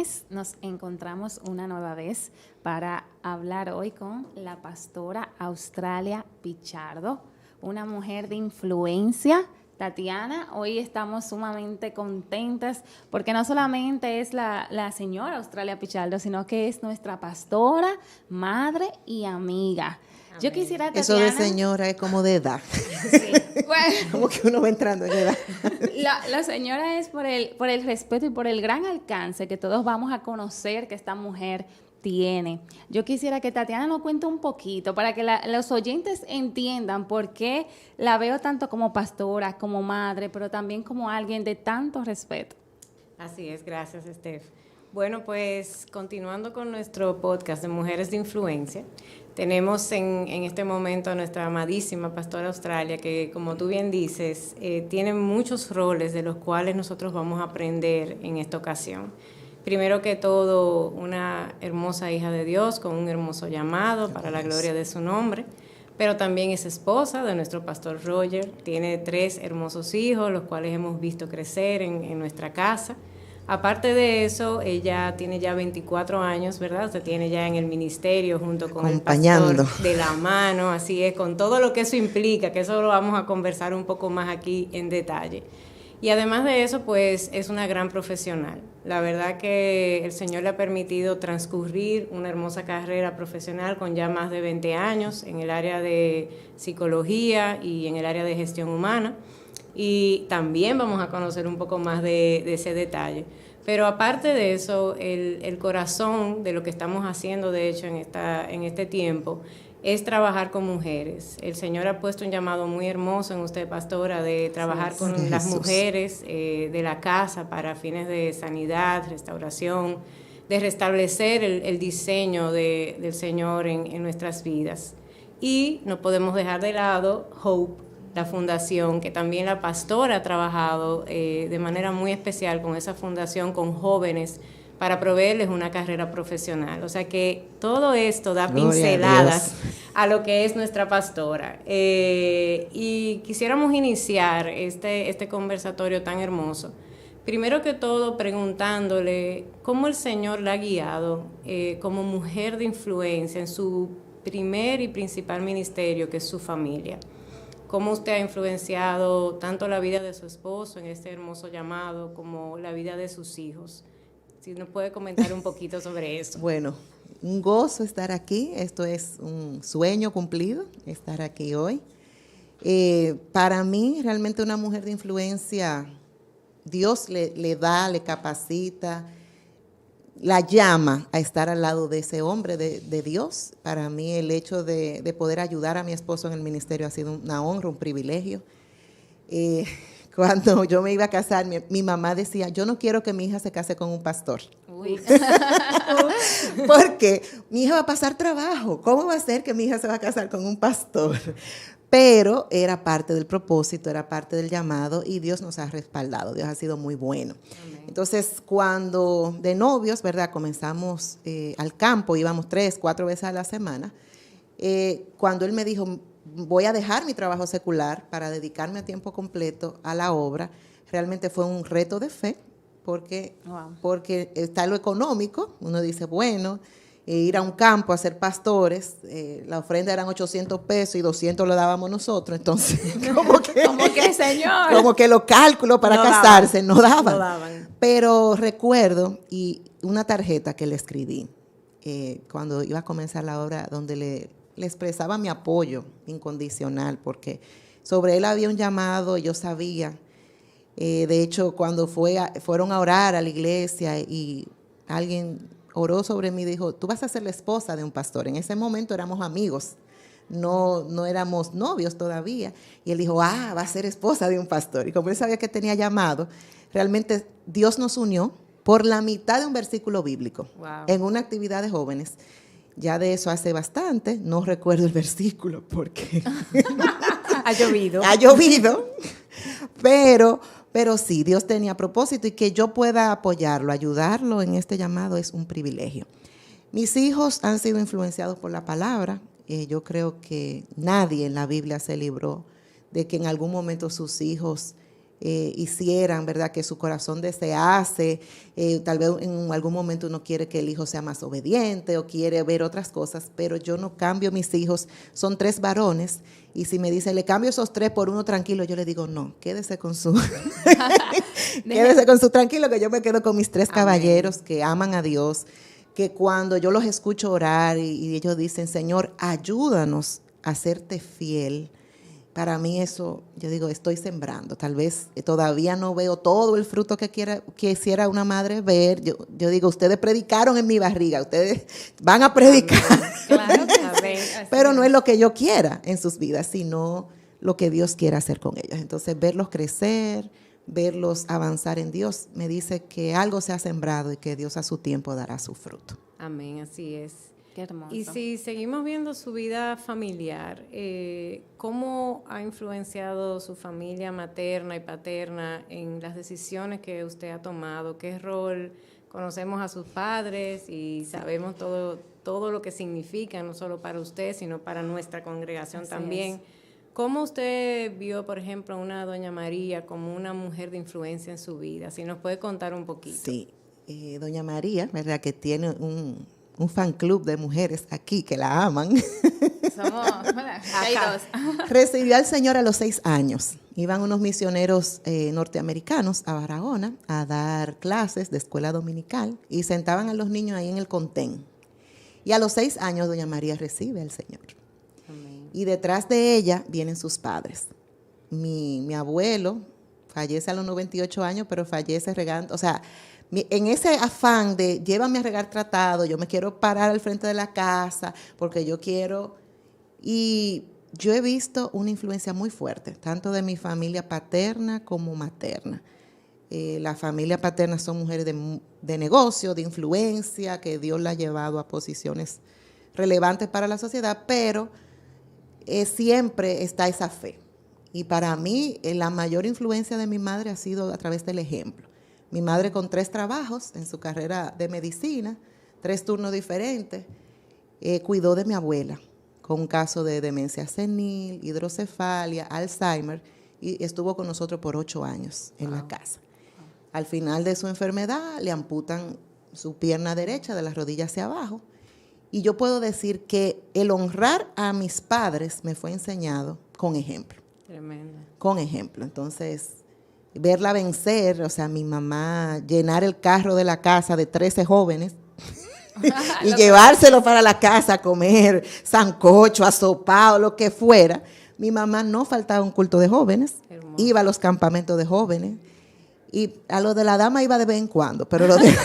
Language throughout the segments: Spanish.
viernes nos encontramos una nueva vez para hablar hoy con la pastora Australia Pichardo, una mujer de influencia. Tatiana, hoy estamos sumamente contentas porque no solamente es la señora Australia Pichardo, sino que es nuestra pastora, madre y amiga. Amén. Yo quisiera, Tatiana... Eso de señora es como de edad. Sí, bueno, Como que uno va entrando en edad. la señora es por el respeto y por el gran alcance que todos vamos a conocer que esta mujer tiene. Yo quisiera que Tatiana nos cuente un poquito para que los oyentes entiendan por qué la veo tanto como pastora, como madre, pero también como alguien de tanto respeto. Así es, gracias, Steph. Bueno, pues continuando con nuestro podcast de Mujeres de Influencia, tenemos en este momento a nuestra amadísima pastora Australia, que como tú bien dices, tiene muchos roles de los cuales nosotros vamos a aprender en esta ocasión. Primero que todo, una hermosa hija de Dios con un hermoso llamado para la gloria de su nombre, pero también es esposa de nuestro pastor Roger, tiene 3 hermosos hijos, los cuales hemos visto crecer en nuestra casa. Aparte de eso, ella tiene ya 24 años, ¿verdad? Se tiene ya en el ministerio junto con el pastor de la mano, así es, con todo lo que eso implica, que eso lo vamos a conversar un poco más aquí en detalle. Y además de eso, pues es una gran profesional. La verdad que el Señor le ha permitido transcurrir una hermosa carrera profesional con ya más de 20 años en el área de psicología y en el área de gestión humana. Y también vamos a conocer un poco más de ese detalle. Pero aparte de eso, el corazón de lo que estamos haciendo, de hecho, en este tiempo, es trabajar con mujeres. El Señor ha puesto un llamado muy hermoso en usted, pastora, de trabajar con las mujeres de la casa para fines de sanidad, restauración, de restablecer el diseño del Señor en nuestras vidas. Y no podemos dejar de lado Hope, la fundación, que también la pastora ha trabajado de manera muy especial con esa fundación, con jóvenes, para proveerles una carrera profesional. O sea que todo esto da pinceladas a lo que es nuestra pastora. Y quisiéramos iniciar este conversatorio tan hermoso. Primero que todo, preguntándole cómo el Señor la ha guiado como mujer de influencia en su primer y principal ministerio, que es su familia. Cómo usted ha influenciado tanto la vida de su esposo en este hermoso llamado como la vida de sus hijos. Si nos puede comentar un poquito sobre eso. Bueno, un gozo estar aquí. Esto es un sueño cumplido, estar aquí hoy. Para mí, realmente una mujer de influencia, Dios le da, le capacita, la llama a estar al lado de ese hombre de Dios. Para mí el hecho de poder ayudar a mi esposo en el ministerio ha sido una honra, un privilegio. Cuando yo me iba a casar, mi mamá decía, yo no quiero que mi hija se case con un pastor. Uy. Porque mi hija va a pasar trabajo. ¿Cómo va a ser que mi hija se va a casar con un pastor? Pero era parte del propósito, era parte del llamado y Dios nos ha respaldado. Dios ha sido muy bueno. Amén. Entonces, cuando de novios, ¿verdad? Comenzamos al campo, íbamos 3, 4 veces a la semana. Cuando él me dijo, voy a dejar mi trabajo secular para dedicarme a tiempo completo a la obra, realmente fue un reto de fe, porque está lo económico, uno dice, bueno, ir a un campo a ser pastores, la ofrenda eran 800 pesos y 200 lo dábamos nosotros, entonces como que señor, como que los cálculos para casarse no daban. Pero recuerdo y una tarjeta que le escribí cuando iba a comenzar la obra, donde le expresaba mi apoyo incondicional, porque sobre él había un llamado, yo sabía. De hecho, cuando fueron a orar a la iglesia y alguien oró sobre mí, dijo, tú vas a ser la esposa de un pastor. En ese momento éramos amigos, no éramos novios todavía. Y él dijo, va a ser esposa de un pastor. Y como él sabía que tenía llamado, realmente Dios nos unió por la mitad de un versículo bíblico. Wow. En una actividad de jóvenes. Ya de eso hace bastante, no recuerdo el versículo porque ha llovido, pero sí, Dios tenía propósito y que yo pueda apoyarlo, ayudarlo en este llamado es un privilegio. Mis hijos han sido influenciados por la palabra. Yo creo que nadie en la Biblia se libró de que en algún momento sus hijos hicieran, ¿verdad? Que su corazón desease. Tal vez en algún momento uno quiere que el hijo sea más obediente o quiere ver otras cosas, pero yo no cambio mis hijos. Son 3 varones y si me dice, le cambio esos 3 por uno tranquilo, yo le digo, no, quédese con su quédese con su tranquilo, que yo me quedo con mis 3 caballeros que aman a Dios, que cuando yo los escucho orar y ellos dicen, Señor, ayúdanos a serte fiel. Para mí eso, yo digo, estoy sembrando. Tal vez todavía no veo todo el fruto que quisiera una madre ver. Yo digo, ustedes predicaron en mi barriga, ustedes van a predicar. Claro que sí. Pero no es lo que yo quiera en sus vidas, sino lo que Dios quiera hacer con ellos. Entonces, verlos crecer, verlos avanzar en Dios, me dice que algo se ha sembrado y que Dios a su tiempo dará su fruto. Amén, así es. Qué hermoso. Y si seguimos viendo su vida familiar, ¿cómo ha influenciado su familia materna y paterna en las decisiones que usted ha tomado? ¿Qué rol? Conocemos a sus padres y sabemos todo lo que significa, no solo para usted, sino para nuestra congregación Así también. es. ¿Cómo usted vio, por ejemplo, a una doña María como una mujer de influencia en su vida? Si nos puede contar un poquito. Sí, doña María, ¿verdad? Que tiene un fan club de mujeres aquí que la aman. Somos, hay 2. Recibió al Señor a los 6 años. Iban unos misioneros norteamericanos a Barahona a dar clases de escuela dominical y sentaban a los niños ahí en el contén. Y a los 6 años doña María recibe al Señor. Amén. Y detrás de ella vienen sus padres. Mi abuelo fallece a los 98 años, pero fallece regando, o sea, en ese afán de llévame a regar tratado, yo me quiero parar al frente de la casa porque yo quiero. Y yo he visto una influencia muy fuerte, tanto de mi familia paterna como materna. La familia paterna son mujeres de negocio, de influencia, que Dios la ha llevado a posiciones relevantes para la sociedad, pero siempre está esa fe. Y para mí, la mayor influencia de mi madre ha sido a través del ejemplo. Mi madre con 3 trabajos en su carrera de medicina, 3 turnos diferentes, cuidó de mi abuela con un caso de demencia senil, hidrocefalia, Alzheimer, y estuvo con nosotros por 8 años en la casa. Al final de su enfermedad le amputan su pierna derecha de las rodillas hacia abajo. Y yo puedo decir que el honrar a mis padres me fue enseñado con ejemplo. Tremendo. Con ejemplo. Entonces, verla vencer, o sea, mi mamá llenar el carro de la casa de 13 jóvenes y llevárselo para la casa a comer sancocho, asopado, lo que fuera. Mi mamá no faltaba un culto de jóvenes, Hermoso. iba a los campamentos de jóvenes y a lo de la dama iba de vez en cuando, pero lo de...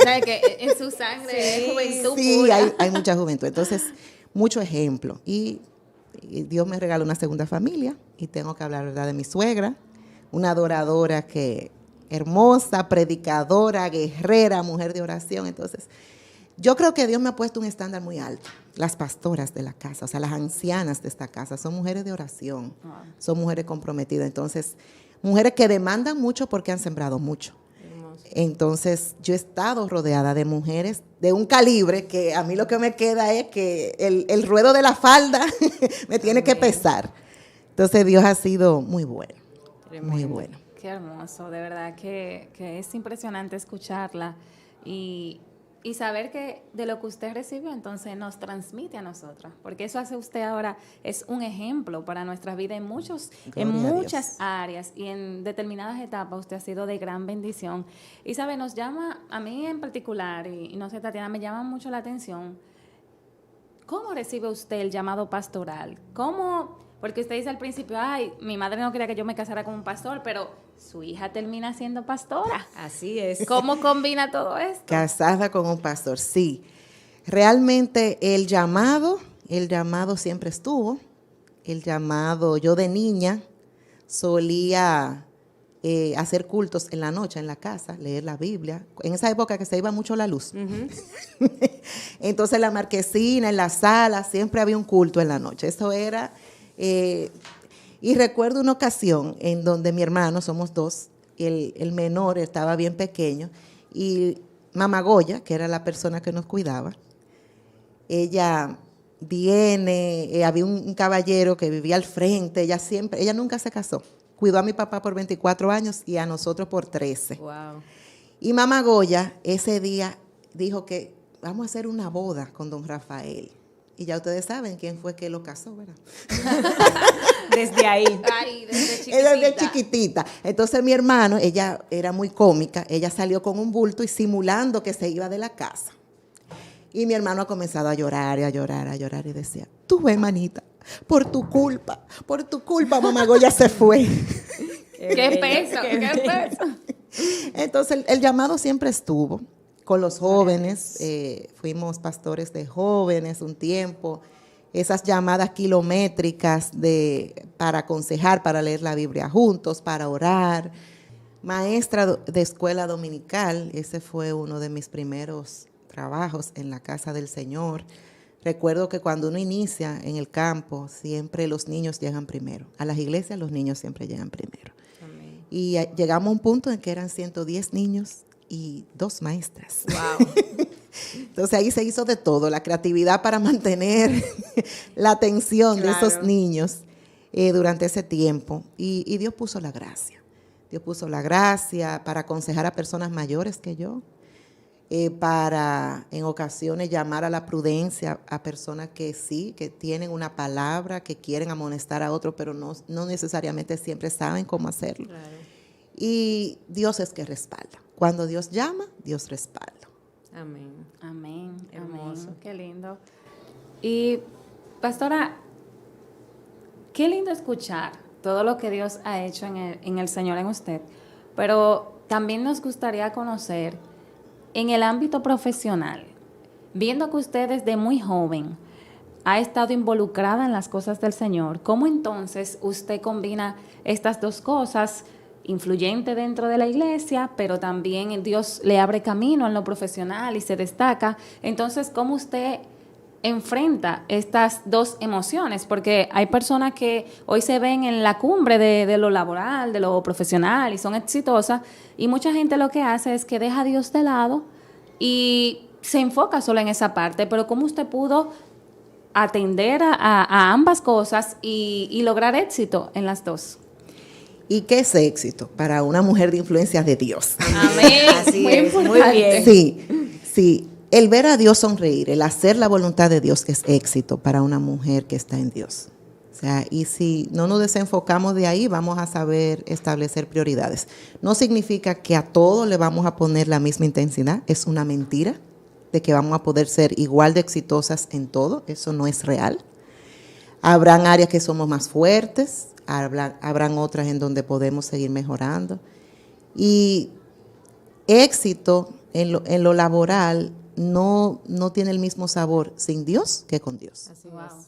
¿Sabes que en su sangre es juventud Sí, pura? hay mucha juventud. Entonces, mucho ejemplo. Y Dios me regaló una segunda familia y tengo que hablar, ¿verdad?, de mi suegra, una adoradora que hermosa, predicadora, guerrera, mujer de oración. Entonces, yo creo que Dios me ha puesto un estándar muy alto. Las pastoras de la casa, o sea, las ancianas de esta casa, son mujeres de oración, son mujeres comprometidas. Entonces, mujeres que demandan mucho porque han sembrado mucho. Hermoso. Entonces, yo he estado rodeada de mujeres de un calibre que a mí lo que me queda es que el ruedo de la falda me tiene que pesar. Entonces, Dios ha sido muy bueno, Tremendo. muy bueno. Qué hermoso, de verdad que es impresionante escucharla y saber que de lo que usted recibió entonces nos transmite a nosotros, porque eso hace usted ahora, es un ejemplo para nuestra vida en muchas áreas y en determinadas etapas usted ha sido de gran bendición. Y sabe, nos llama, a mí en particular, y no sé, Tatiana, me llama mucho la atención, ¿cómo recibe usted el llamado pastoral? ¿Cómo? Porque usted dice al principio, ay, mi madre no quería que yo me casara con un pastor, pero su hija termina siendo pastora. Así es. ¿Cómo combina todo esto? Casada con un pastor, sí. Realmente el llamado siempre estuvo. El llamado, yo de niña solía hacer cultos en la noche en la casa, leer la Biblia. En esa época que se iba mucho la luz. Uh-huh. Entonces en la marquesina, en la sala, siempre había un culto en la noche. Eso era... y recuerdo una ocasión en donde mi hermano, somos 2, el menor estaba bien pequeño, y mamá Goya, que era la persona que nos cuidaba, ella viene, había un caballero que vivía al frente, ella nunca se casó, cuidó a mi papá por 24 años y a nosotros por 13. Wow. Y mamá Goya ese día dijo que vamos a hacer una boda con don Rafael. Y ya ustedes saben quién fue que lo casó, ¿verdad? Desde ahí. Ay, desde chiquitita. Desde chiquitita. Entonces mi hermano, ella era muy cómica, ella salió con un bulto y simulando que se iba de la casa. Y mi hermano ha comenzado a llorar y a llorar, a llorar y decía, tú ves, manita, por tu culpa, mamá Goya se fue. ¿Qué peso? ¿Qué peso? Entonces el llamado siempre estuvo con los jóvenes, fuimos pastores de jóvenes un tiempo, esas llamadas kilométricas para aconsejar, para leer la Biblia juntos, para orar. Maestra de escuela dominical, ese fue uno de mis primeros trabajos en la casa del Señor. Recuerdo que cuando uno inicia en el campo, siempre los niños llegan primero. A las iglesias los niños siempre llegan primero. Amén. Y llegamos a un punto en que eran 110 niños y 2 maestras. Wow. Entonces ahí se hizo de todo, la creatividad para mantener la atención de esos niños durante ese tiempo. Y Dios puso la gracia. Dios puso la gracia para aconsejar a personas mayores que yo, para en ocasiones llamar a la prudencia a personas que sí, que tienen una palabra, que quieren amonestar a otros, pero no necesariamente siempre saben cómo hacerlo. Claro. Y Dios es que respalda. Cuando Dios llama, Dios respalda. Amén. Amén. Hermoso. Amén. Qué lindo. Y, pastora, qué lindo escuchar todo lo que Dios ha hecho en el Señor, en usted. Pero también nos gustaría conocer, en el ámbito profesional, viendo que usted desde muy joven ha estado involucrada en las cosas del Señor, ¿cómo entonces usted combina estas dos cosas? Influyente dentro de la iglesia, pero también Dios le abre camino en lo profesional y se destaca. Entonces, ¿cómo usted enfrenta estas dos emociones? Porque hay personas que hoy se ven en la cumbre de lo laboral, de lo profesional y son exitosas, y mucha gente lo que hace es que deja a Dios de lado y se enfoca solo en esa parte. Pero ¿cómo usted pudo atender a ambas cosas y lograr éxito en las dos? ¿Y qué es éxito para una mujer de influencia de Dios? Amén. Así Muy es, muy importante. bien. Sí. El ver a Dios sonreír, el hacer la voluntad de Dios es éxito para una mujer que está en Dios. O sea, y si no nos desenfocamos de ahí, vamos a saber establecer prioridades. No significa que a todo le vamos a poner la misma intensidad, es una mentira de que vamos a poder ser igual de exitosas en todo, eso no es real. Habrán áreas que somos más fuertes, habrán otras en donde podemos seguir mejorando. Y éxito en lo laboral no tiene el mismo sabor sin Dios que con Dios. Así Wow. es.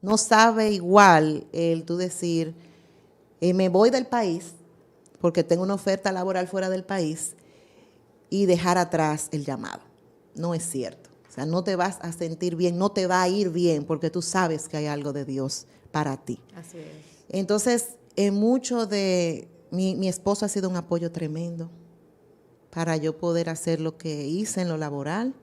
No sabe igual el tú decir, me voy del país porque tengo una oferta laboral fuera del país y dejar atrás el llamado. No es cierto. O sea, no te vas a sentir bien, no te va a ir bien porque tú sabes que hay algo de Dios para ti. Así es. Entonces, en mucho de mi esposo ha sido un apoyo tremendo para yo poder hacer lo que hice en lo laboral.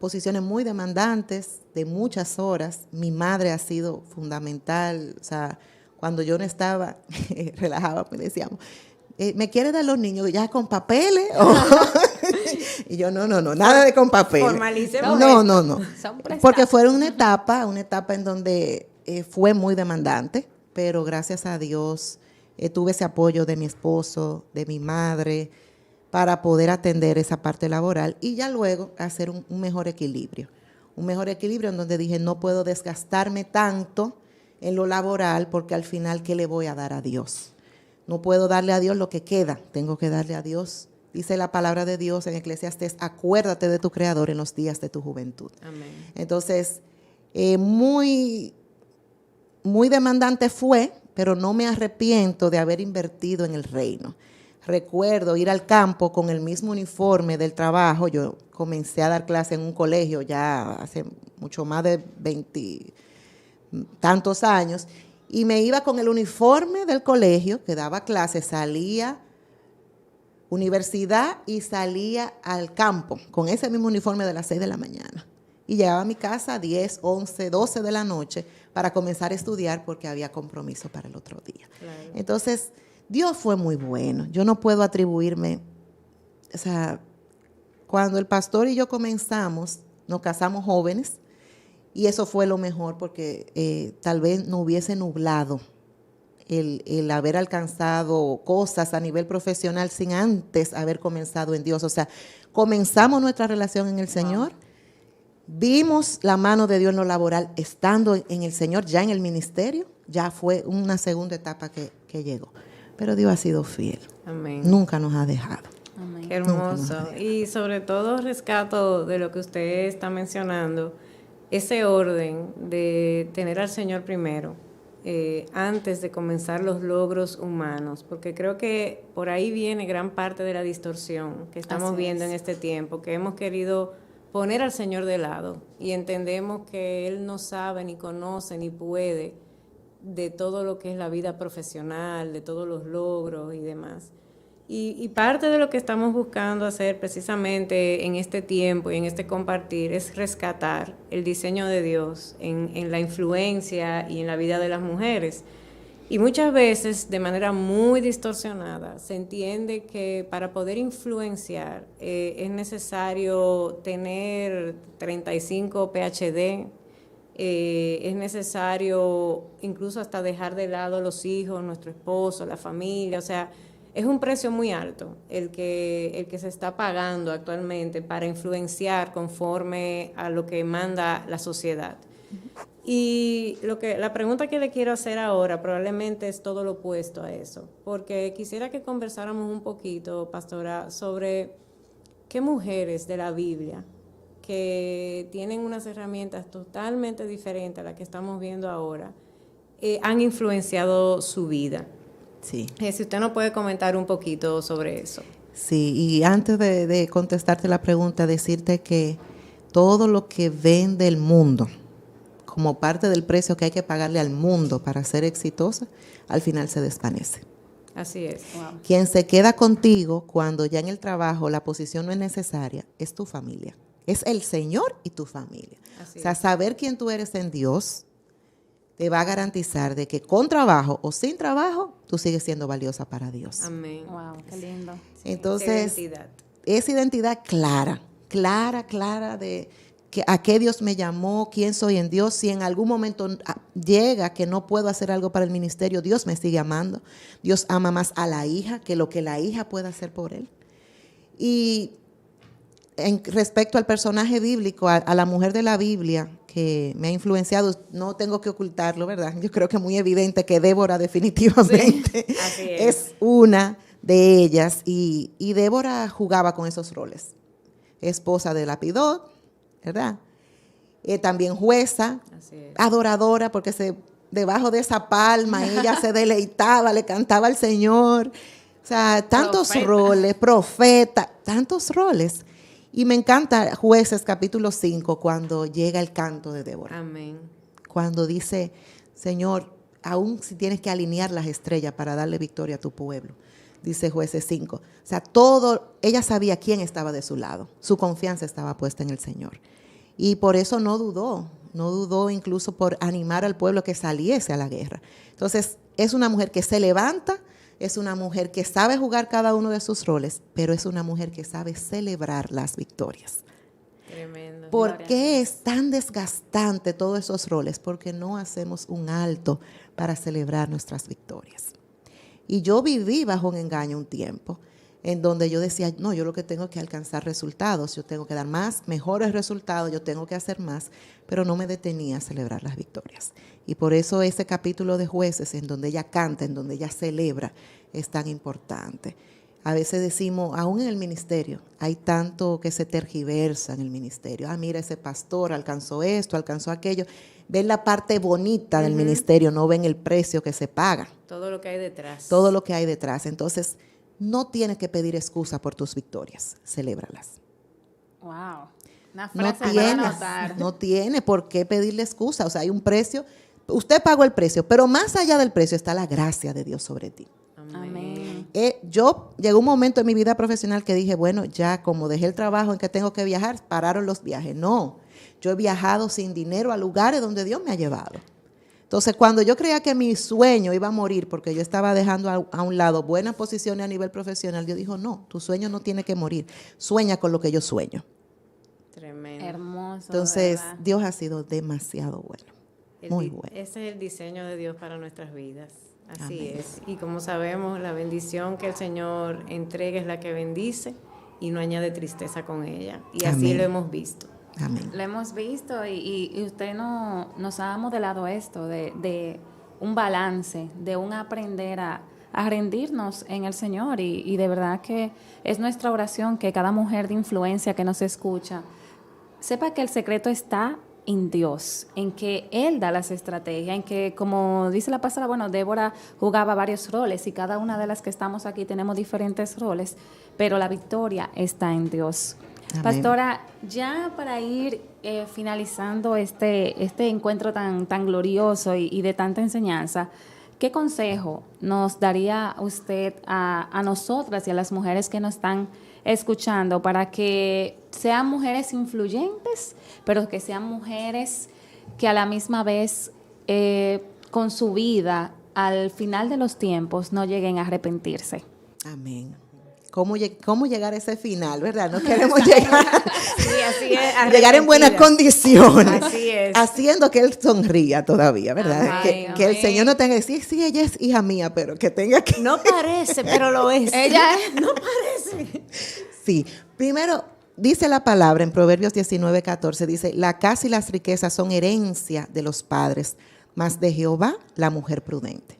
Posiciones muy demandantes, de muchas horas. Mi madre ha sido fundamental. O sea, cuando yo no estaba, relajaba, me decíamos, ¿me quiere dar los niños ya con papeles? Y yo, no, nada de con papeles. Formalicemos No. Son prestados. Porque fue una etapa en donde fue muy demandante, pero gracias a Dios tuve ese apoyo de mi esposo, de mi madre, para poder atender esa parte laboral y ya luego hacer un mejor equilibrio. Un mejor equilibrio en donde dije, no puedo desgastarme tanto en lo laboral porque al final, ¿qué le voy a dar a Dios? No puedo darle a Dios lo que queda, tengo que darle a Dios. Dice la palabra de Dios en Eclesiastés, acuérdate de tu Creador en los días de tu juventud. Amén. Entonces, muy demandante fue, pero no me arrepiento de haber invertido en el reino. Recuerdo ir al campo con el mismo uniforme del trabajo. Yo comencé a dar clase en un colegio ya hace mucho más de 20 tantos años y me iba con el uniforme del colegio que daba clase, salía universidad y salía al campo con ese mismo uniforme de las 6 de la mañana. y llegaba a mi casa a 10, 11, 12 de la noche para comenzar a estudiar porque había compromiso para el otro día. Claro. Entonces, Dios fue muy bueno. Yo no puedo atribuirme, o sea, cuando el pastor y yo comenzamos, nos casamos jóvenes y eso fue lo mejor porque tal vez no hubiese nublado el haber alcanzado cosas a nivel profesional sin antes haber comenzado en Dios. O sea, comenzamos nuestra relación en el Señor, vimos la mano de Dios en lo laboral estando en el Señor, ya en el ministerio, ya fue una segunda etapa que llegó. Pero Dios ha sido fiel. Amén. Nunca nos ha dejado. Qué hermoso. Y sobre todo rescato de lo que usted está mencionando, ese orden de tener al Señor primero, antes de comenzar los logros humanos, porque creo que por ahí viene gran parte de la distorsión que estamos viendo en este tiempo, que hemos querido poner al Señor de lado y entendemos que Él no sabe, ni conoce, ni puede de todo lo que es la vida profesional, de todos los logros y demás. Y parte de lo que estamos buscando hacer precisamente en este tiempo y en este compartir es rescatar el diseño de Dios en la influencia y en la vida de las mujeres. Y muchas veces, de manera muy distorsionada, se entiende que para poder influenciar es necesario tener 35 PhD, es necesario incluso hasta dejar de lado los hijos, nuestro esposo, la familia, o sea, es un precio muy alto el que se está pagando actualmente para influenciar conforme a lo que manda la sociedad. Y la pregunta que le quiero hacer ahora probablemente es todo lo opuesto a eso, porque quisiera que conversáramos un poquito, pastora, sobre qué mujeres de la Biblia que tienen unas herramientas totalmente diferentes a las que estamos viendo ahora han influenciado su vida. Sí. Si usted nos puede comentar un poquito sobre eso. Sí, y antes de contestarte la pregunta, decirte que todo lo que vende el mundo, como parte del precio que hay que pagarle al mundo para ser exitosa, al final se desvanece. Así es. Wow. Quien se queda contigo cuando ya en el trabajo la posición no es necesaria, es tu familia. Es el Señor y tu familia. Así o sea, es. saber quién tú eres en Dios te va a garantizar de que con trabajo o sin trabajo, tú sigues siendo valiosa para Dios. Amén. Wow, qué lindo. Entonces, Identidad. esa identidad clara de que a qué Dios me llamó, quién soy en Dios. Si en algún momento llega que no puedo hacer algo para el ministerio, Dios me sigue amando. Dios ama más a la hija que lo que la hija pueda hacer por él. Y respecto al personaje bíblico, a la mujer de la Biblia que me ha influenciado, no tengo que ocultarlo, ¿verdad? Yo creo que es muy evidente que Débora definitivamente Sí, así es. es una de ellas y Débora jugaba con esos roles. Esposa de Lapidot, ¿verdad? También jueza, Así es. adoradora, porque debajo de esa palma ella se deleitaba, le cantaba al Señor. O sea, tantos roles, profeta, tantos roles. Y me encanta Jueces capítulo 5 cuando llega el canto de Débora. Amén. Cuando dice, Señor, aún si tienes que alinear las estrellas para darle victoria a tu pueblo, dice Jueces 5. O sea, ella sabía quién estaba de su lado. Su confianza estaba puesta en el Señor. Y por eso no dudó incluso por animar al pueblo que saliese a la guerra. Entonces, es una mujer que se levanta, es una mujer que sabe jugar cada uno de sus roles, pero es una mujer que sabe celebrar las victorias. Tremendo. ¿Por qué es tan desgastante todos esos roles? Porque no hacemos un alto para celebrar nuestras victorias. Y yo viví bajo un engaño un tiempo, en donde yo decía, no, yo lo que tengo es que alcanzar resultados, yo tengo que dar más, mejores resultados, yo tengo que hacer más, pero no me detenía a celebrar las victorias. Y por eso ese capítulo de Jueces, en donde ella canta, en donde ella celebra, es tan importante. A veces decimos, aún en el ministerio, hay tanto que se tergiversa en el ministerio. Mira, ese pastor alcanzó esto, alcanzó aquello. Ven la parte bonita del ministerio, no ven el precio que se paga. Todo lo que hay detrás. Todo lo que hay detrás. Entonces, no tienes que pedir excusa por tus victorias, celébralas. Wow. Una No frase para anotar. no tiene por qué pedirle excusa. O sea, hay un precio, usted pagó el precio, pero más allá del precio está la gracia de Dios sobre ti. Amén. Yo llegó un momento en mi vida profesional que dije, bueno, ya como dejé el trabajo en que tengo que viajar, pararon los viajes. No, Yo he viajado sin dinero a lugares donde Dios me ha llevado. Entonces, cuando yo creía que mi sueño iba a morir porque yo estaba dejando a un lado buenas posiciones a nivel profesional, Dios dijo, no, tu sueño no tiene que morir. Sueña con lo que yo sueño. Tremendo. Hermoso. Entonces, ¿verdad? Dios ha sido demasiado bueno. Muy bueno. Ese es el diseño de Dios para nuestras vidas. Así Amén. es. Y como sabemos, la bendición que el Señor entrega es la que bendice y no añade tristeza con ella. Y así Amén. lo hemos visto. Amén. Lo hemos visto y usted nos ha modelado esto de un balance, de un aprender a rendirnos en el Señor y de verdad que es nuestra oración que cada mujer de influencia que nos escucha sepa que el secreto está en Dios, en que Él da las estrategias, en que, como dice la pastora, bueno, Débora jugaba varios roles y cada una de las que estamos aquí tenemos diferentes roles, pero la victoria está en Dios. Amén. Pastora, ya para ir finalizando este encuentro tan glorioso y de tanta enseñanza, ¿qué consejo nos daría usted a nosotras y a las mujeres que nos están escuchando para que sean mujeres influyentes, pero que sean mujeres que a la misma vez con su vida al final de los tiempos no lleguen a arrepentirse? Amén. ¿Cómo llegar a ese final, verdad? No queremos llegar, Sí, así es. llegar en buenas condiciones. Así es. Haciendo que Él sonría todavía, ¿verdad? Amén, Que el amén. Señor no tenga que decir, sí, ella es hija mía, pero que tenga que... No parece, pero lo es. Ella no parece. Sí, primero dice la palabra en Proverbios 19:14, dice, la casa y las riquezas son herencia de los padres, mas de Jehová la mujer prudente.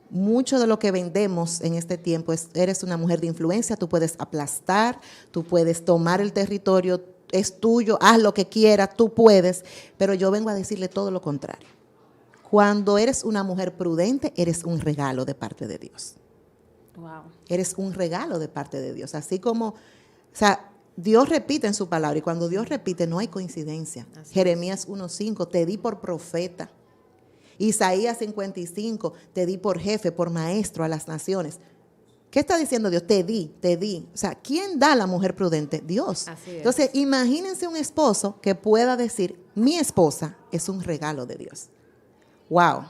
Mucho de lo que vendemos en este tiempo es, eres una mujer de influencia, tú puedes aplastar, tú puedes tomar el territorio, es tuyo, haz lo que quieras, tú puedes, pero yo vengo a decirle todo lo contrario. Cuando eres una mujer prudente, eres un regalo de parte de Dios. Wow. Eres un regalo de parte de Dios. Así como, o sea, Dios repite en su palabra y cuando Dios repite no hay coincidencia. Así Jeremías 1:5, te di por profeta. Isaías 55, te di por jefe, por maestro a las naciones. ¿Qué está diciendo Dios? Te di. O sea, ¿quién da a la mujer prudente? Dios. Así es. Entonces, imagínense un esposo que pueda decir, mi esposa es un regalo de Dios. Wow.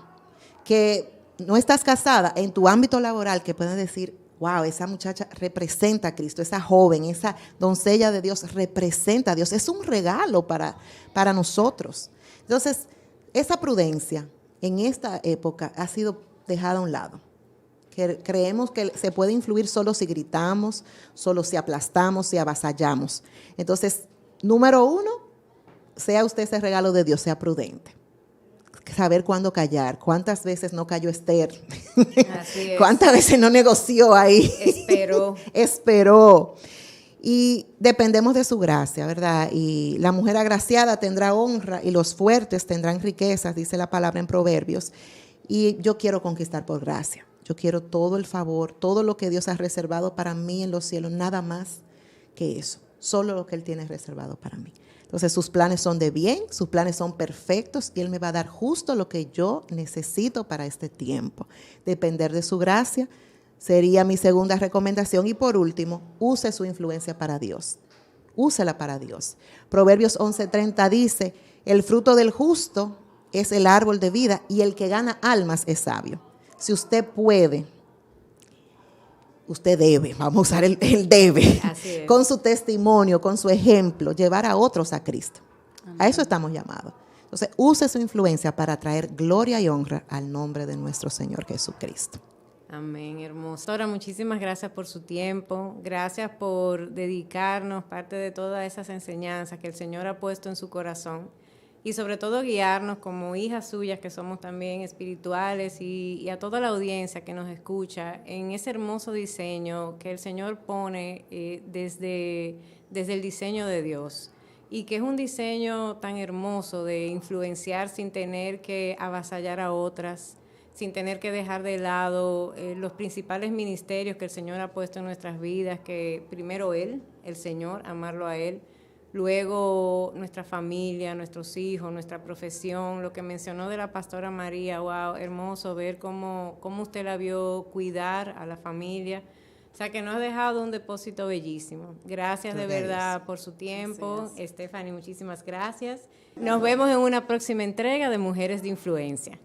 Que no estás casada en tu ámbito laboral, que puedas decir, wow, esa muchacha representa a Cristo, esa joven, esa doncella de Dios representa a Dios. Es un regalo para nosotros. Entonces, esa prudencia en esta época ha sido dejada a un lado. Creemos que se puede influir solo si gritamos, solo si aplastamos, si avasallamos. Entonces, número 1, sea usted ese regalo de Dios, sea prudente. Saber cuándo callar. ¿Cuántas veces no cayó Esther? Así es. ¿Cuántas veces no negoció ahí? Esperó. Y dependemos de su gracia, ¿verdad? Y la mujer agraciada tendrá honra y los fuertes tendrán riquezas, dice la palabra en Proverbios. Y yo quiero conquistar por gracia. Yo quiero todo el favor, todo lo que Dios ha reservado para mí en los cielos, nada más que eso. Solo lo que Él tiene reservado para mí. Entonces sus planes son de bien, sus planes son perfectos y Él me va a dar justo lo que yo necesito para este tiempo. Depender de su gracia sería mi segunda recomendación. Y por último, use su influencia para Dios. Úsela para Dios. Proverbios 11:30 dice, el fruto del justo es el árbol de vida y el que gana almas es sabio. Si usted puede, usted debe, vamos a usar el debe, Así es. con su testimonio, con su ejemplo, llevar a otros a Cristo. Amén. A eso estamos llamados. Entonces, use su influencia para traer gloria y honra al nombre de nuestro Señor Jesucristo. Amén, hermoso. Ahora, muchísimas gracias por su tiempo, gracias por dedicarnos parte de todas esas enseñanzas que el Señor ha puesto en su corazón y sobre todo guiarnos como hijas suyas que somos también espirituales y a toda la audiencia que nos escucha en ese hermoso diseño que el Señor pone desde el diseño de Dios y que es un diseño tan hermoso de influenciar sin tener que avasallar a otras, sin tener que dejar de lado los principales ministerios que el Señor ha puesto en nuestras vidas, que primero Él, el Señor, amarlo a Él, luego nuestra familia, nuestros hijos, nuestra profesión, lo que mencionó de la pastora María, wow, hermoso ver cómo usted la vio cuidar a la familia, O sea, que nos ha dejado un depósito bellísimo. Gracias de verdad por su tiempo. Stephanie, muchísimas gracias. Nos vemos en una próxima entrega de Mujeres de Influencia.